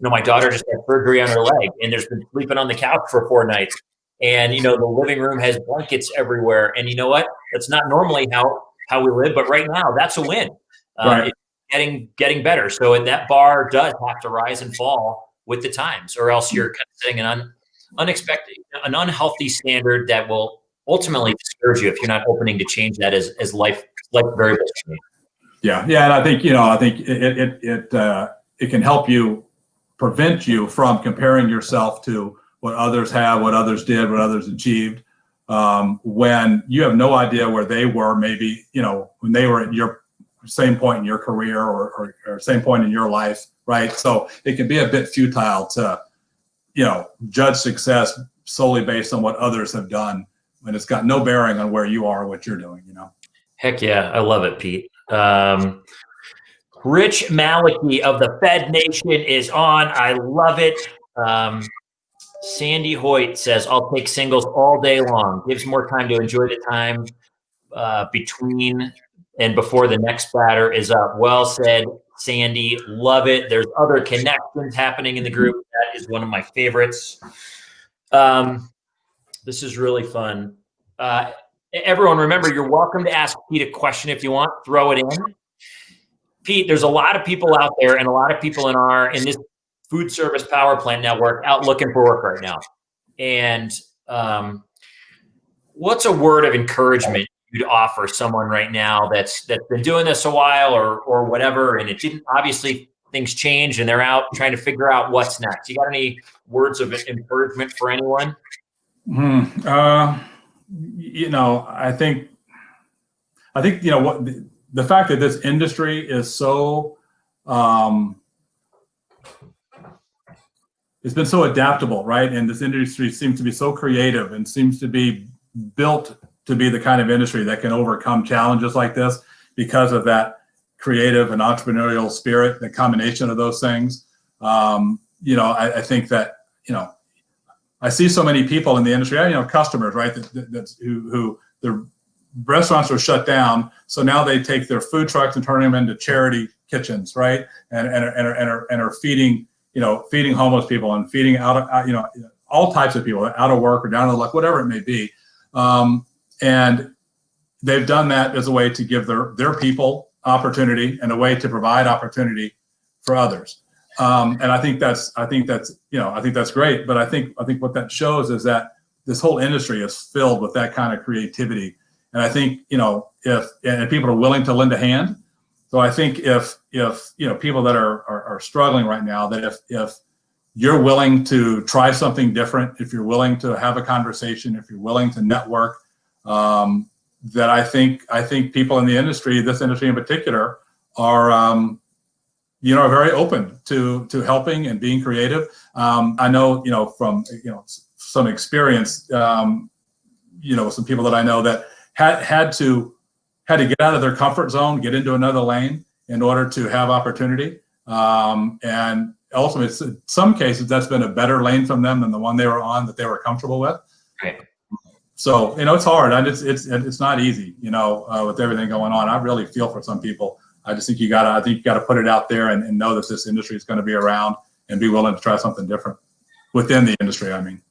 my daughter just had surgery on her leg and there's been sleeping on the couch for 4 nights. And, the living room has blankets everywhere. And you know what? That's not normally how we live, but right now that's a win. Right. It's getting better. So that bar does have to rise and fall with the times, or else you're kind of setting an unhealthy standard that will ultimately discourage you if you're not opening to change that as life variables change. Yeah. And I think, it can help you prevent you from comparing yourself to what others have, what others did, what others achieved, when you have no idea where they were, maybe, when they were at your same point in your career or same point in your life, right? So it can be a bit futile to, judge success solely based on what others have done when it's got no bearing on where you are or what you're doing, Heck yeah, I love it, Pete. Rich Maliki of the Fed Nation is on. I love it. Sandy Hoyt says, I'll take singles all day long. Gives more time to enjoy the time between and before the next batter is up. Well said, Sandy. Love it. There's other connections happening in the group. That is one of my favorites. This is really fun. Everyone, remember, you're welcome to ask Pete a question if you want. Throw it in. Pete, there's a lot of people out there and a lot of people in this food service power plant network out looking for work right now. And what's a word of encouragement you'd offer someone right now that's been doing this a while or whatever, and it didn't, obviously things change and they're out trying to figure out what's next? You got any words of encouragement for anyone? I think what the fact that this industry is so it's been so adaptable, right? And this industry seems to be so creative and seems to be built to be the kind of industry that can overcome challenges like this because of that creative and entrepreneurial spirit, the combination of those things. I think that, I see so many people in the industry, customers, right, who the restaurants are shut down, so now they take their food trucks and turn them into charity kitchens, right, and are feeding homeless people and feeding all types of people out of work or down to luck, whatever it may be, and they've done that as a way to give their people opportunity and a way to provide opportunity for others. And I think that's great. But I think what that shows is that this whole industry is filled with that kind of creativity. And I think, if people are willing to lend a hand. So I think if people that are struggling right now, that if you're willing to try something different, if you're willing to have a conversation, if you're willing to network, that I think people in the industry, this industry in particular, are very open to helping and being creative. I know, from some experience, some people that I know that had to get out of their comfort zone, get into another lane in order to have opportunity. And ultimately, in some cases, that's been a better lane from them than the one they were on that they were comfortable with. Right. So, it's hard. It's not easy, with everything going on. I really feel for some people. I just think you gotta put it out there and know that this industry is going to be around and be willing to try something different within the industry. I mean.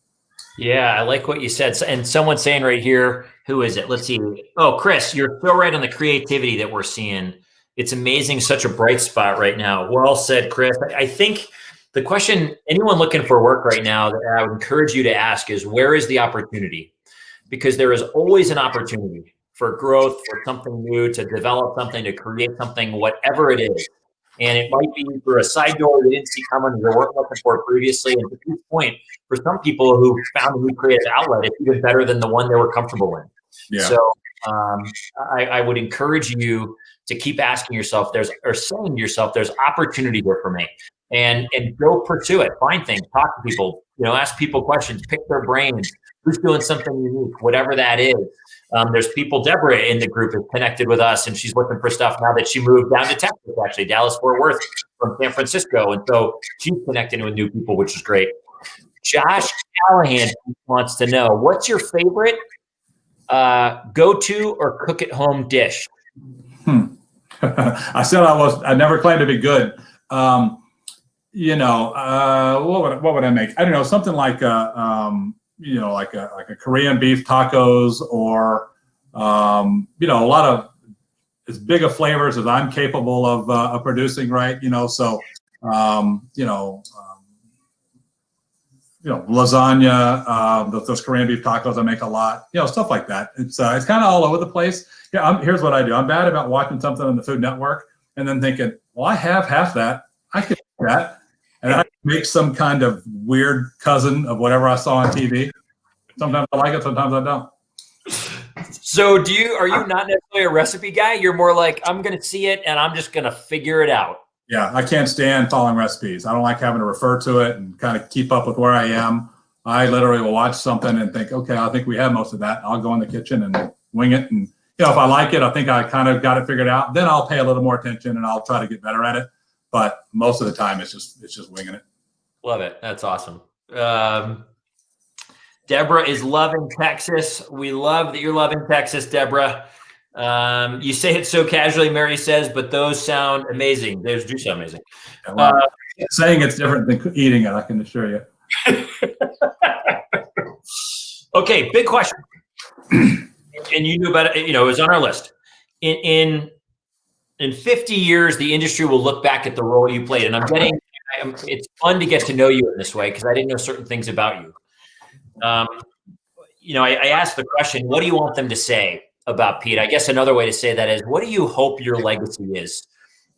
Yeah, I like what you said. And someone's saying right here, who is it? Let's see. Oh, Chris, you're so right on the creativity that we're seeing. It's amazing, such a bright spot right now. Well said, Chris. I think the question, anyone looking for work right now, that I would encourage you to ask is, where is the opportunity? Because there is always an opportunity for growth, for something new, to develop something, to create something, whatever it is. And it might be through a side door you didn't see coming, you weren't looking for previously. And to this point, for some people who found a new creative outlet, it's even better than the one they were comfortable in. Yeah. So I would encourage you to keep asking yourself, or saying to yourself, there's opportunity here for me, and go pursue it. Find things, talk to people, ask people questions, pick their brains. Who's doing something unique, whatever that is. There's people, Deborah in the group is connected with us, and she's looking for stuff now that she moved down to Texas, actually, Dallas, Fort Worth from San Francisco. And so she's connecting with new people, which is great. Josh Callahan wants to know, what's your favorite go-to or cook-at-home dish? I said I never claimed to be good. What would I make? I don't know, something like like a Korean beef tacos, or a lot of as big of flavors as I'm capable of producing, right? Lasagna, those Korean beef tacos I make a lot, stuff like that. It's kind of all over the place. Yeah, here's what I do. I'm bad about watching something on the Food Network and then thinking, well, I have half that. I could do that. And I make some kind of weird cousin of whatever I saw on TV. Sometimes I like it, sometimes I don't. So are you not necessarily a recipe guy? You're more like, I'm going to see it and I'm just going to figure it out. Yeah, I can't stand following recipes. I don't like having to refer to it and kind of keep up with where I am. I literally will watch something and think, okay, I think we have most of that. I'll go in the kitchen and wing it. And if I like it, I think I kind of got it figured out. Then I'll pay a little more attention and I'll try to get better at it. But most of the time, it's just winging it. Love it. That's awesome. Deborah is loving Texas. We love that you're loving Texas, Deborah. You say it so casually, Mary says, but those sound amazing. Those do sound amazing. Yeah, well, saying it's different than eating it, I can assure you. Okay, big question. And you knew about it, it was on our list. In 50 years, the industry will look back at the role you played. And it's fun to get to know you in this way because I didn't know certain things about you. I asked the question, what do you want them to say about Pete? I guess another way to say that is, what do you hope your legacy is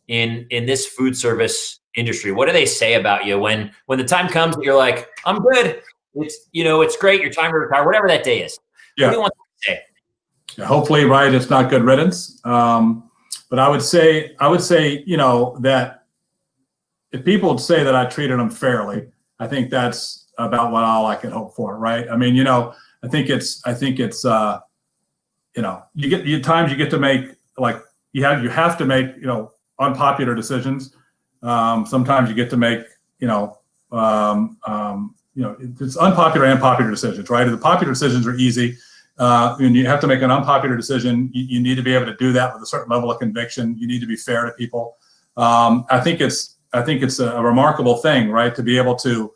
in this food service industry? What do they say about you when the time comes that you're like, I'm good. It's great. Your time to retire, whatever that day is. Yeah. What do you want them to say? Yeah, hopefully, right, it's not good riddance. But I would say, that if people would say that I treated them fairly, I think that's about all I can hope for, right? I mean, I think it's you get times you get to make, like, you have to make, unpopular decisions. Sometimes you get to make, it's unpopular and popular decisions, right? The popular decisions are easy. When you have to make an unpopular decision, you need to be able to do that with a certain level of conviction. You need to be fair to people. I think it's a remarkable thing, right? To be able to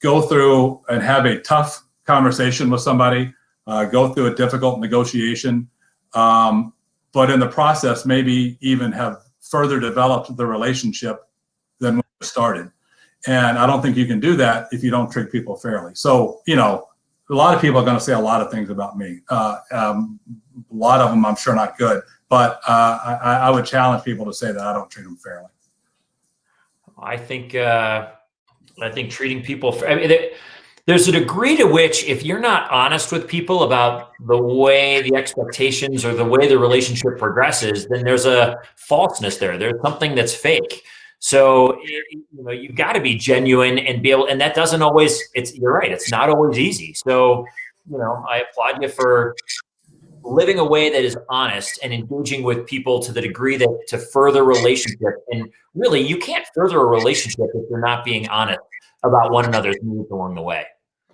go through and have a tough conversation with somebody, go through a difficult negotiation, but in the process, maybe even have further developed the relationship than when it started. And I don't think you can do that if you don't treat people fairly. So, a lot of people are going to say a lot of things about me. A lot of them, I'm sure, not good. But I would challenge people to say that I don't treat them fairly. I think treating people. There's a degree to which, if you're not honest with people about the way the expectations or the way the relationship progresses, then there's a falseness there. There's something that's fake. So, you've got to be genuine and be able, and that doesn't always, you're right, it's not always easy. So, I applaud you for living a way that is honest and engaging with people to the degree that to further relationship. And really, you can't further a relationship if you're not being honest about one another's needs along the way.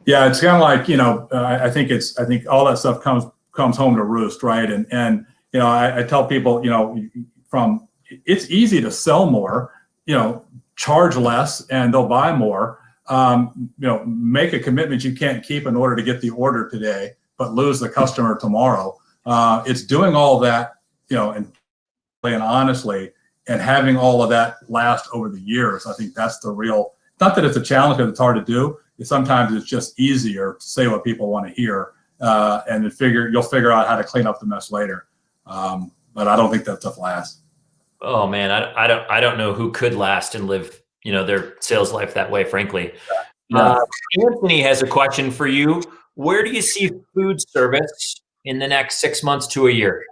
Yeah, it's kind of like, I think all that stuff comes home to roost, right? And I tell people, it's easy to sell more, charge less and they'll buy more, make a commitment you can't keep in order to get the order today, but lose the customer tomorrow. It's doing all that, and honestly, and having all of that last over the years. I think that's the real, not that it's a challenge because it's hard to do. Sometimes it's just easier to say what people want to hear, and you'll figure out how to clean up the mess later. But I don't think that stuff lasts. Oh man, I don't know who could last and live, their sales life that way, frankly. Yeah. Anthony has a question for you. Where do you see food service in the next 6 months to a year?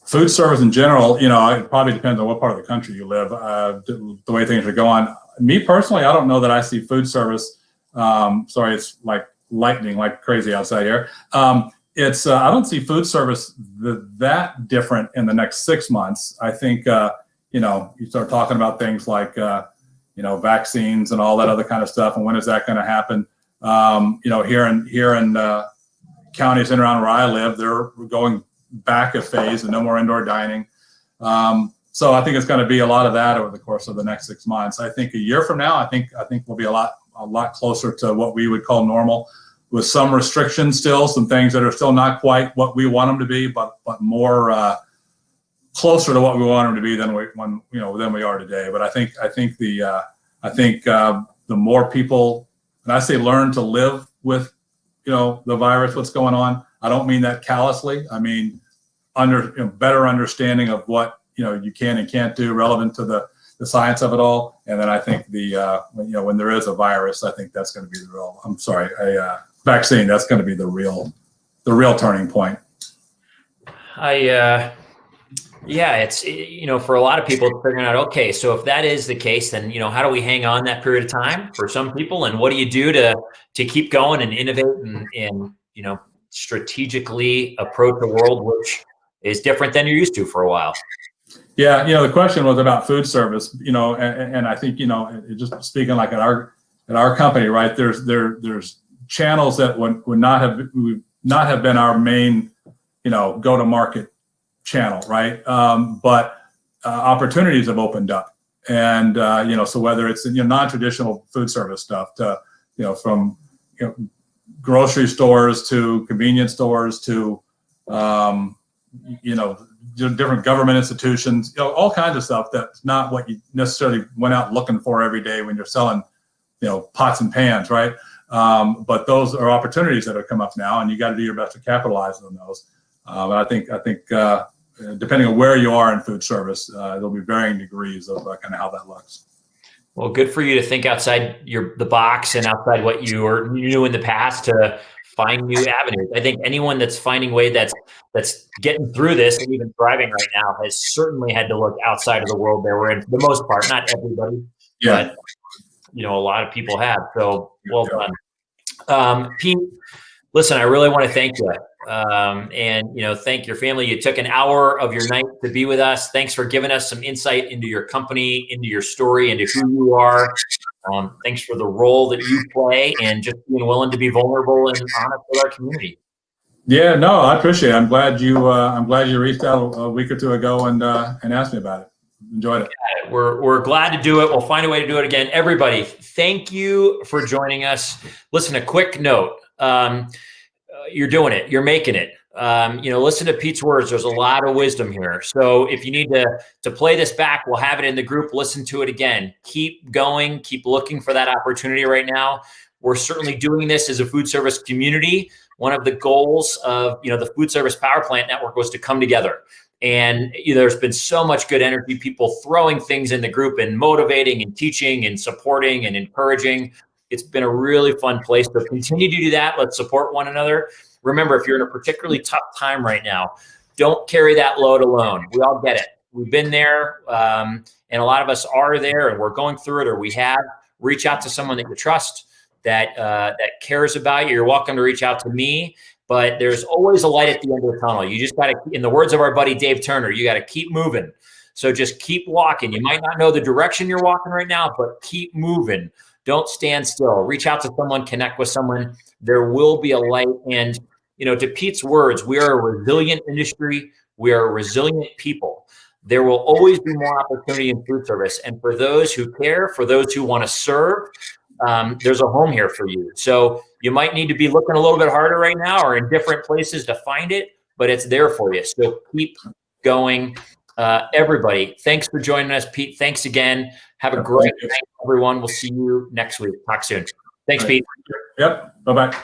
Food service in general, it probably depends on what part of the country you live, the way things are going. Me personally, I don't know that I see food service. Sorry, it's like lightning like crazy outside here. I don't see food service that different in the next 6 months. I think, you start talking about things like, vaccines and all that other kind of stuff. And when is that going to happen? Here in counties in and around where I live, they're going back a phase and no more indoor dining. So I think it's going to be a lot of that over the course of the next 6 months. I think a year from now, I think we'll be a lot closer to what we would call normal, with some restrictions still, some things that are still not quite what we want them to be, but more closer to what we want them to be than we are today. But I think the more people, and I say learn to live with the virus, what's going on. I don't mean that callously. I mean better understanding of what you can and can't do, relevant to the science of it all. And then I think when there is a virus, I think that's going to be a vaccine. That's going to be the real turning point. Yeah, it's, for a lot of people, it's figuring out, okay, so if that is the case, then, how do we hang on that period of time for some people? And what do you do to keep going and innovate and strategically approach the world, which is different than you're used to for a while? Yeah, the question was about food service, and I think, just speaking like at our company, right, there's channels that would not have been our main, go-to-market channel, right? But opportunities have opened up, and so whether it's non-traditional food service stuff to from grocery stores to convenience stores to different government institutions, all kinds of stuff that's not what you necessarily went out looking for every day when you're selling pots and pans, right? But those are opportunities that have come up now, and you got to do your best to capitalize on those. And I think depending on where you are in food service, there'll be varying degrees of kind of how that looks. Well, good for you to think outside the box and outside what you knew in the past to find new avenues. I think anyone that's finding a way that's getting through this and even thriving right now has certainly had to look outside of the world they were in, for the most part. Not everybody, but a lot of people have. So well done. Pete, listen, I really want to thank you. And thank your family. You took an hour of your night to be with us. Thanks for giving us some insight into your company, into your story, into who you are. Thanks for the role that you play and just being willing to be vulnerable and honest with our community. Yeah, no, I appreciate it. I'm glad you reached out a week or two ago and asked me about it. Enjoyed it. Yeah, we're glad to do it. We'll find a way to do it again. Everybody, thank you for joining us. Listen, a quick note. You're doing it. You're making it. Listen to Pete's words. There's a lot of wisdom here. So if you need to play this back, we'll have it in the group. Listen to it again. Keep going. Keep looking for that opportunity right now. We're certainly doing this as a food service community. One of the goals of the Food Service Power Plant Network was to come together. And there's been so much good energy, people throwing things in the group and motivating and teaching and supporting and encouraging. It's been a really fun place to continue to do that. Let's support one another. Remember, if you're in a particularly tough time right now, don't carry that load alone. We all get it. We've been there, and a lot of us are there, and we're going through it, or we have. Reach out to someone that you trust, that cares about you. You're welcome to reach out to me, but there's always a light at the end of the tunnel. You just got to, in the words of our buddy Dave Turner, you got to keep moving. So just keep walking. You might not know the direction you're walking right now, but keep moving. Don't stand still. Reach out to someone, connect with someone. There will be a light. And, to Pete's words, we are a resilient industry. We are a resilient people. There will always be more opportunity in food service. And for those who care, for those who want to serve, there's a home here for you. So you might need to be looking a little bit harder right now or in different places to find it, but it's there for you. So keep going. Everybody, thanks for joining us. Pete, thanks again. Have a great night, everyone. We'll see you next week. Talk soon. Thanks, Pete. Yep. Bye-bye.